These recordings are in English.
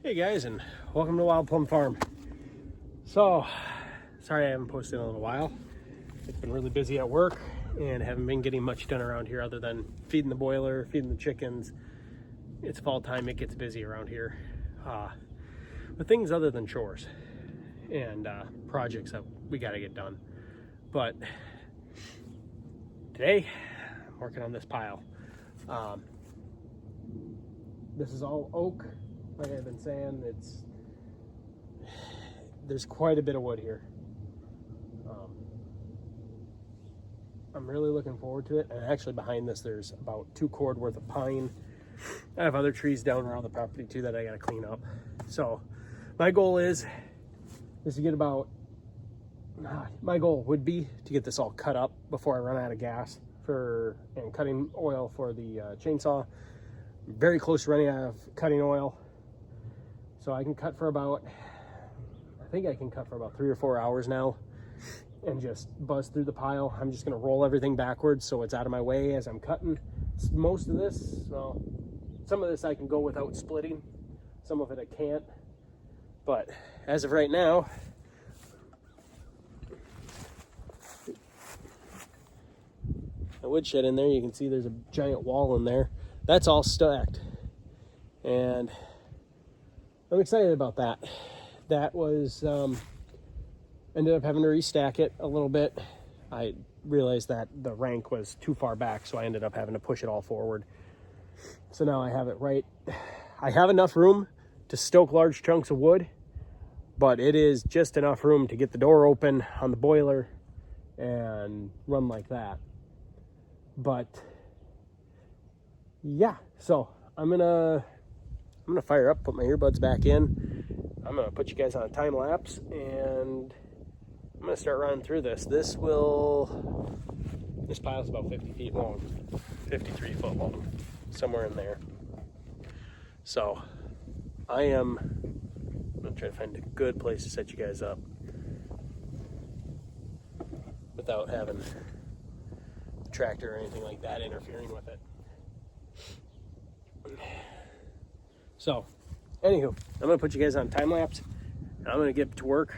Hey guys, and welcome to Wild Plum Farm. So, sorry I haven't posted in a little while. It's been really busy at work and haven't been getting much done around here other than feeding the boiler, feeding the chickens. It's fall time, it gets busy around here. With things other than chores and projects that we gotta get done. But today, I'm working on this pile. This is all oak. Like I've been saying, there's quite a bit of wood here. I'm really looking forward to it. And actually behind this, there's about 2 cord worth of pine. I have other trees down around the property too that I gotta clean up. So my goal is to get my goal would be to get this all cut up before I run out of gas and cutting oil for the chainsaw. I'm very close to running out of cutting oil. So I can cut for about, I think I can cut for about 3 or 4 hours now and just buzz through the pile. I'm just gonna roll everything backwards so it's out of my way as I'm cutting. Most of this, well, some of this I can go without splitting. Some of it I can't. But as of right now, the woodshed in there, you can see there's a giant wall in there. That's all stacked. And I'm excited about that. That was, ended up having to restack it a little bit. I realized that the rank was too far back, so I ended up having to push it all forward. So now I have it right. I have enough room to stoke large chunks of wood, but it is just enough room to get the door open on the boiler and run like that. But yeah, so I'm gonna fire up, put my earbuds back in. I'm gonna put you guys on a time lapse and I'm gonna start running through this. This pile's about 50 feet long, 53 foot long, somewhere in there. So I'm gonna try to find a good place to set you guys up without having the tractor or anything like that interfering with it. So, anywho, I'm gonna put you guys on time lapse and I'm gonna get to work.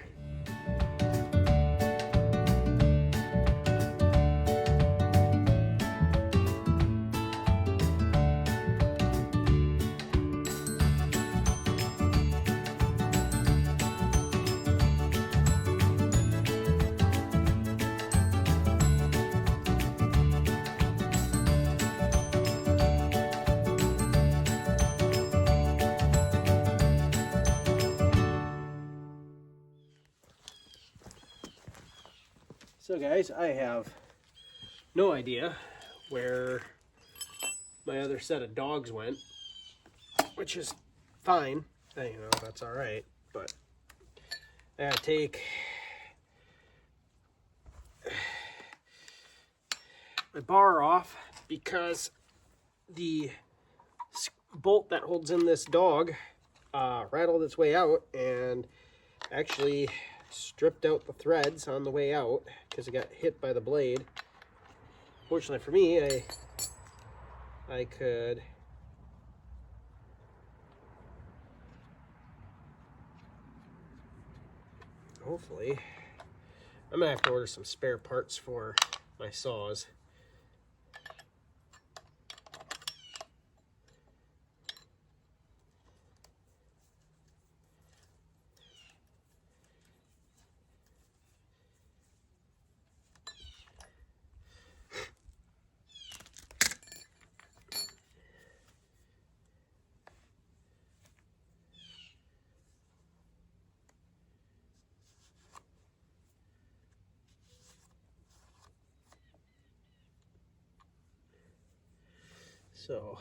So guys, I have no idea where my other set of dogs went, which is fine. You know, that's all right, but I gotta take my bar off because the bolt that holds in this dog rattled its way out and actually stripped out the threads on the way out because it got hit by the blade. Fortunately for me, I could hopefully, I'm gonna have to order some spare parts for my saws. So,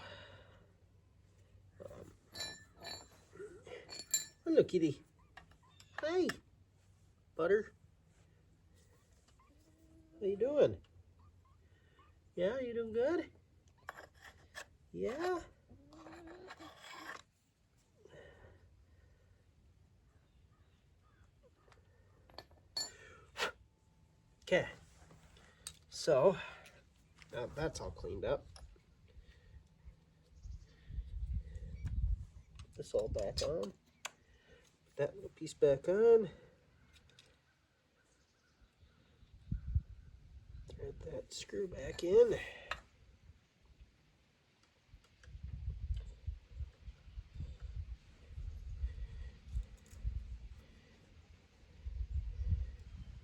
hello kitty. Hi, Butter. How you doing? Yeah, you doing good? Yeah? Okay. So, now that's all cleaned up. This all back on. that little piece back on. Thread that screw back in.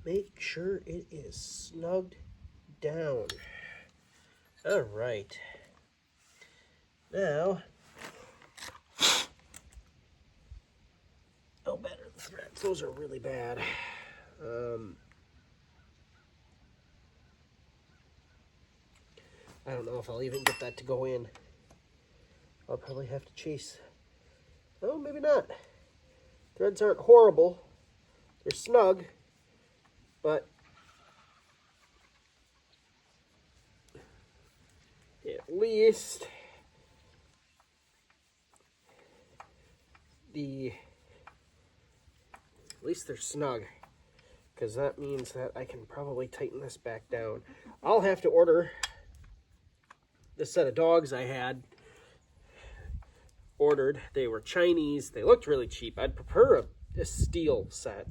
Make sure it is snugged down. All right. Now, oh, better the threads. Those are really bad. I don't know if I'll even get that to go in. I'll probably have to chase. Oh, maybe not. Threads aren't horrible. They're snug, but at least they're snug, because that means that I can probably tighten this back down. I'll have to order this set of dogs I had ordered. They were Chinese. They looked really cheap. I'd prefer a steel set,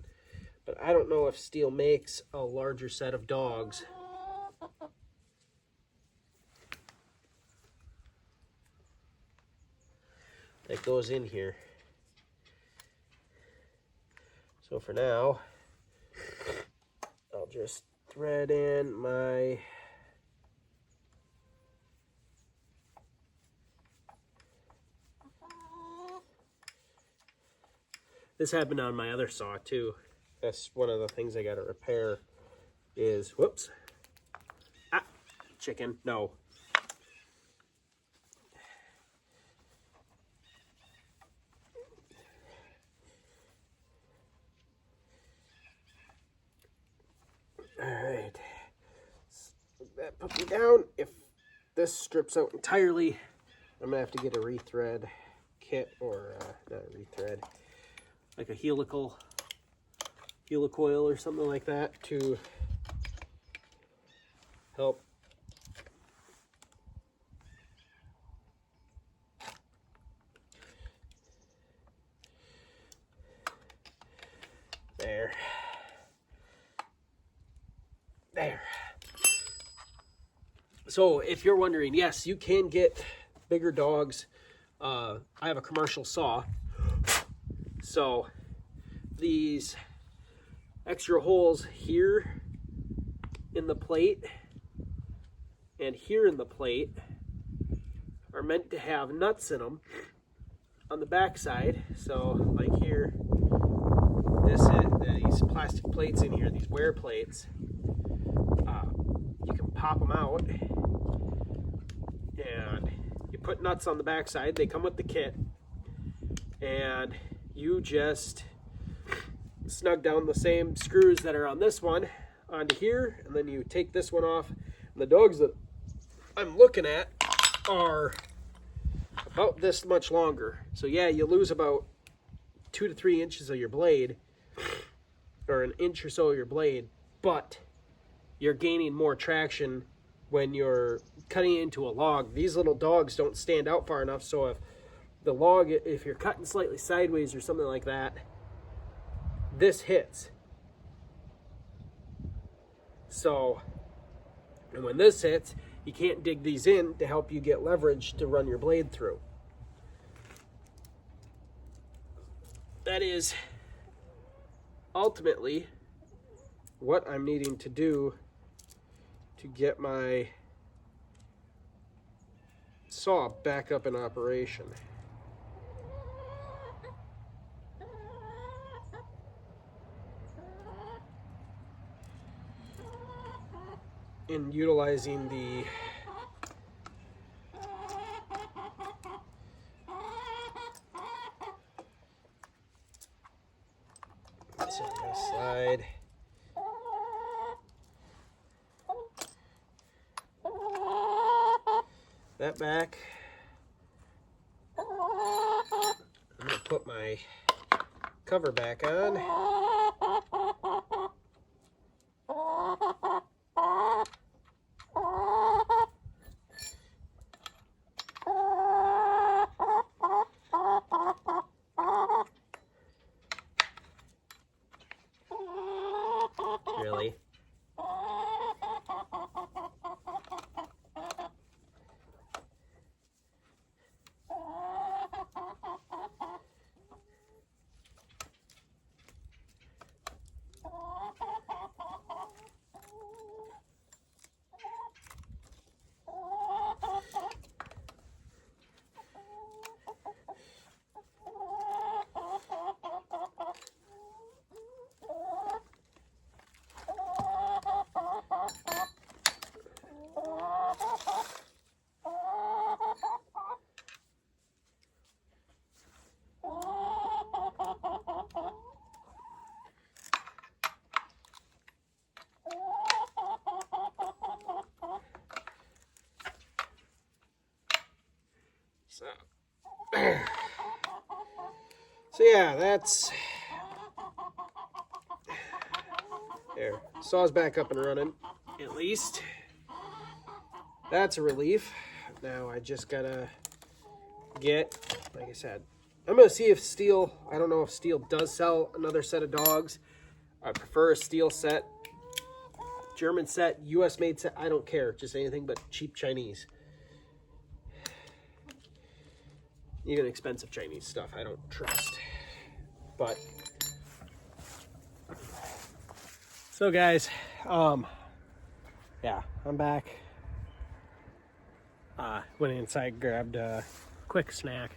but I don't know if steel makes a larger set of dogs. That goes in here. So for now, I'll just thread in my this happened on my other saw too. That's one of the things I got to repair is, whoops, chicken, no. All right, put that puppy down. If this strips out entirely, I'm gonna have to get a rethread kit, or not a rethread, like a helicoil or something like that to help there. So if you're wondering, yes, you can get bigger dogs. I have a commercial saw, so these extra holes here in the plate and here in the plate are meant to have nuts in them on the back side. So like here, these plastic plates in here, these wear plates, you can pop them out and you put nuts on the back side. They come with the kit, and you just snug down the same screws that are on this one onto here, and then you take this one off. And the dogs that I'm looking at are about this much longer. So yeah, you lose about 2 to 3 inches of your blade, or an inch or so of your blade, but you're gaining more traction when you're cutting into a log. These little dogs don't stand out far enough, so if you're cutting slightly sideways or something like that, this hits. So, and when this hits, you can't dig these in to help you get leverage to run your blade through. That is ultimately what I'm needing to do to get my saw back up in operation. In utilizing the slide. That back. I'm going to put my cover back on. So yeah, that's there. Saw's back up and running, at least. That's a relief. Now I just gotta get, like I said, I'm gonna see if Stihl, I don't know if Stihl does sell another set of dogs. I prefer a Stihl set, German set, US made set, I don't care, just anything but cheap Chinese. Even expensive Chinese stuff I don't trust. But so guys, yeah, I'm back. Went inside, grabbed a quick snack,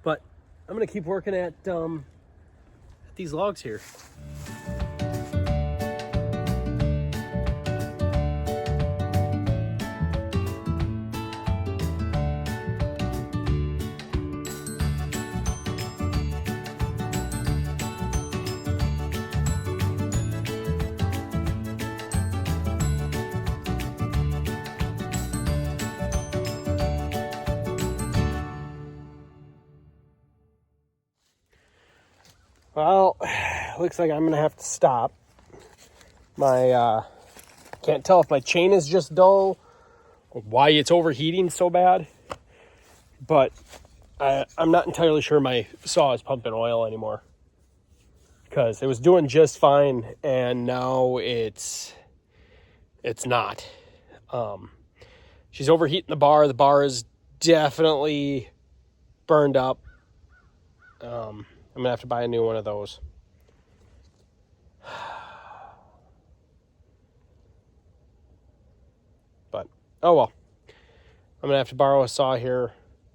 but I'm gonna keep working at these logs here. Well, looks like I'm gonna have to stop. My can't tell if my chain is just dull or why it's overheating so bad, but I'm not entirely sure my saw is pumping oil anymore, because it was doing just fine and now it's not. She's overheating the bar. The bar is definitely burned up. I'm gonna have to buy a new one of those. But oh well. I'm gonna have to borrow a saw here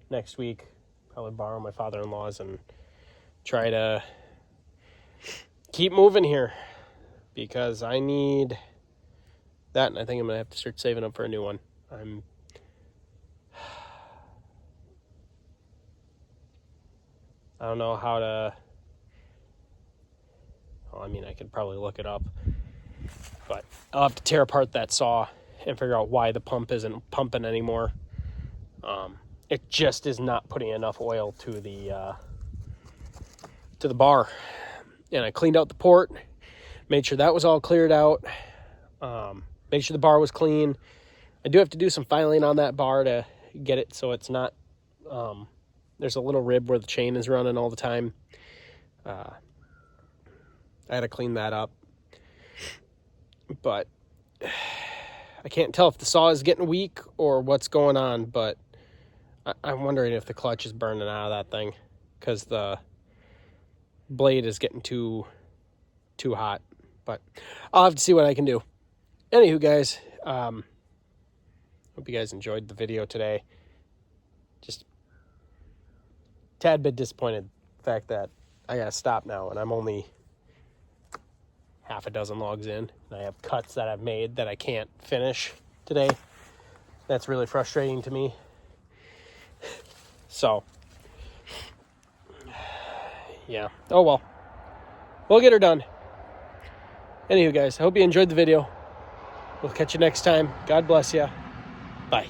next week. Probably borrow my father-in-law's and try to keep moving here, because I need that, and I think I'm gonna have to start saving up for a new one. I don't know how to, well, I mean, I could probably look it up, but I'll have to tear apart that saw and figure out why the pump isn't pumping anymore. It just is not putting enough oil to the bar. And I cleaned out the port, made sure that was all cleared out, made sure the bar was clean. I do have to do some filing on that bar to get it so it's not, there's a little rib where the chain is running all the time. I had to clean that up. But I can't tell if the saw is getting weak or what's going on, but I'm wondering if the clutch is burning out of that thing, because the blade is getting too hot. But I'll have to see what I can do. Anywho, guys, hope you guys enjoyed the video today. Just tad bit disappointed the fact that I gotta stop now and I'm only half a dozen logs in, and I have cuts that I've made that I can't finish today. That's really frustrating to me. So yeah, oh well, we'll get her done. Anywho, guys, I hope you enjoyed the video. We'll catch you next time. God bless you. Bye.